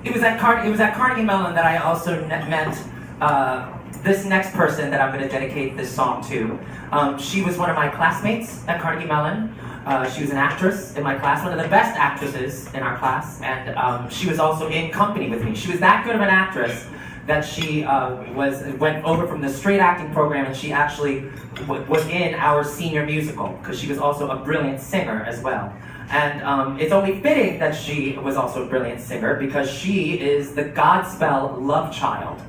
It was at Carnegie Mellon that I also met this next person that I'm going to dedicate this song to. She was one of my classmates at Carnegie Mellon. She was an actress in my class, one of the best actresses in our class, and she was also in company with me. She was that good of an actress that she went over from the straight acting program, and she actually was in our senior musical, because she was also a brilliant singer as well. And it's only fitting that she was also a brilliant singer, because she is the Godspell love child.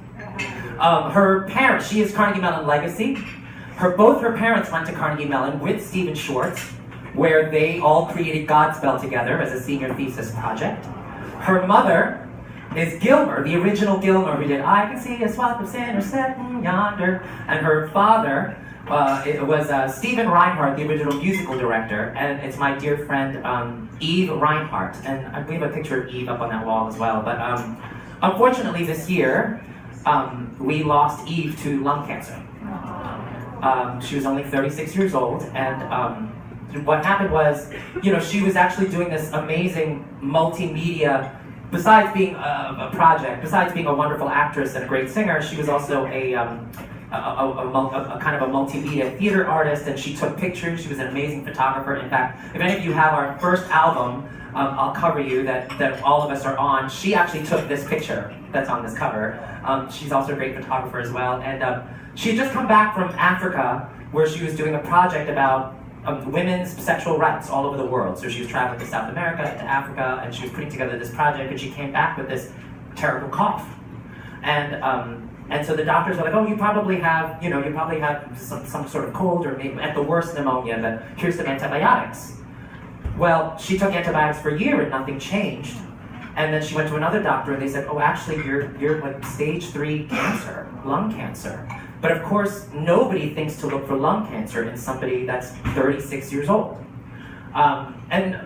Her parents, she is Carnegie Mellon legacy. Both her parents went to Carnegie Mellon with Stephen Schwartz, where they all created Godspell together as a senior thesis project. Her mother is Gilmer, the original Gilmer, who did I Can See a Swap of Sinner Setting Yonder. And her father was Stephen Reinhardt, the original musical director, and it's my dear friend Eve Reinhardt. And we have a picture of Eve up on that wall as well. But unfortunately this year, we lost Eve to lung cancer. She was only 36 years old, and what happened was, she was actually doing this amazing multimedia. Besides being a project, besides being a wonderful actress and a great singer, she was also a kind of a multimedia theater artist, and she took pictures. She was an amazing photographer. In fact, if any of you have our first album, I'll Cover You, that all of us are on, she actually took this picture that's on this cover. She's also a great photographer as well, and she had just come back from Africa, where she was doing a project about women's sexual rights all over the world. So she was traveling to South America, to Africa, and she was putting together this project, and she came back with this terrible cough. And so the doctors were like, oh, you probably have some sort of cold, or maybe at the worst pneumonia, but here's some antibiotics. Well, she took antibiotics for a year and nothing changed. And then she went to another doctor, and they said, oh, actually, you're like stage 3 cancer, lung cancer. But of course, nobody thinks to look for lung cancer in somebody that's 36 years old. And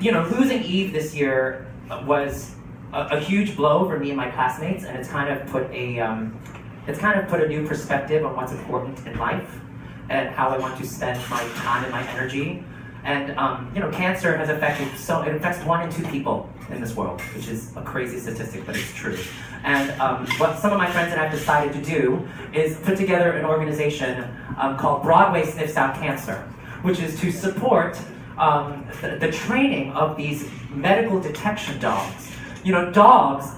losing Eve this year was a huge blow for me and my classmates, and it's kind of put a new perspective on what's important in life and how I want to spend my time and my energy. And cancer has affected it affects 1 in 2 people in this world, which is a crazy statistic, but it's true. And what some of my friends and I have decided to do is put together an organization called Broadway Sniffs Out Cancer, which is to support the training of these medical detection dogs. Dogs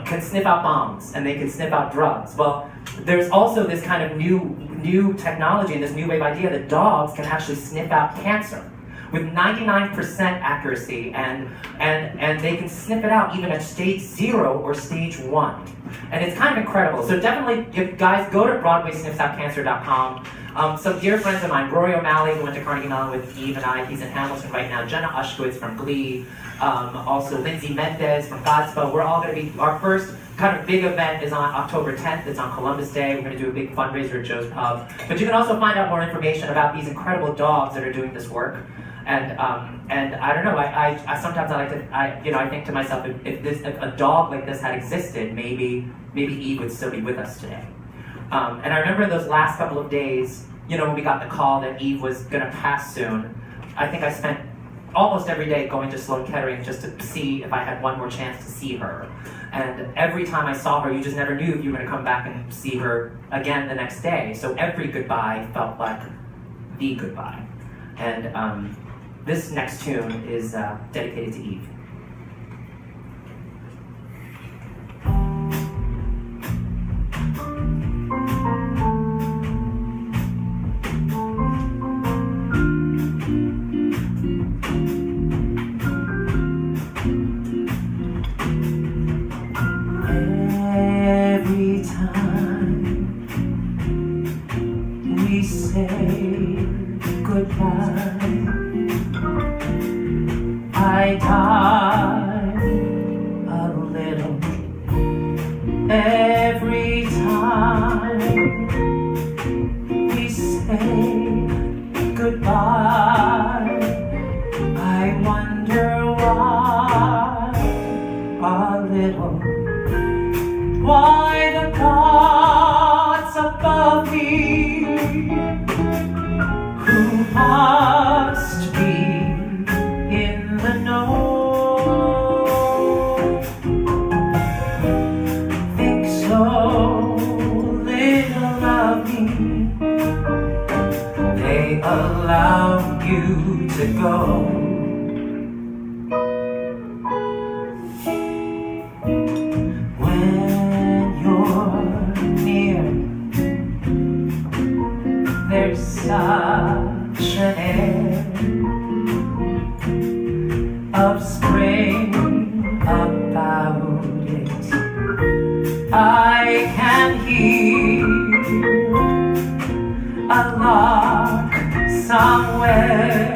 can sniff out bombs, and they can sniff out drugs. Well, there's also this kind of new technology and this new wave idea that dogs can actually sniff out cancer with 99% accuracy, and they can sniff it out even at stage 0 or stage 1. And it's kind of incredible. So definitely, if guys, go to BroadwaySniffsOutCancer.com. Some dear friends of mine, Rory O'Malley, who went to Carnegie Mellon with Eve and I, he's in Hamilton right now, Jenna Ushkowitz from Glee, also Lindsay Mendez from Godspell. We're all going to be, our first kind of big event is on October 10th. It's on Columbus Day. We're going to do a big fundraiser at Joe's Pub. But you can also find out more information about these incredible dogs that are doing this work. And I don't know. I sometimes I think to myself, if a dog like this had existed, maybe Eve would still be with us today. And I remember those last couple of days, when we got the call that Eve was going to pass soon. I think I spent almost every day going to Sloan Kettering just to see if I had one more chance to see her. And every time I saw her, you just never knew if you were going to come back and see her again the next day. So every goodbye felt like the goodbye. And this next tune is dedicated to Eve. Every time we say goodbye, I die a little. Every time we say goodbye, I wonder why a little. Why the gods above me, who must be in the know, you to go. When you're near, there's such an air of spring about it. I can hear a lark somewhere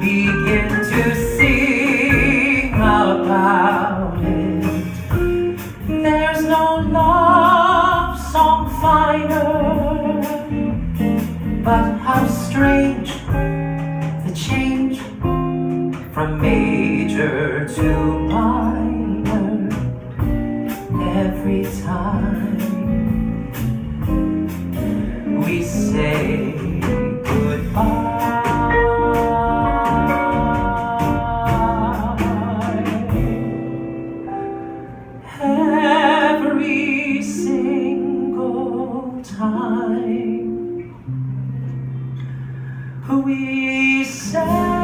begin to sing about it. There's no love song finer, but how strange the change from major to minor every time we say goodbye. Every single time we say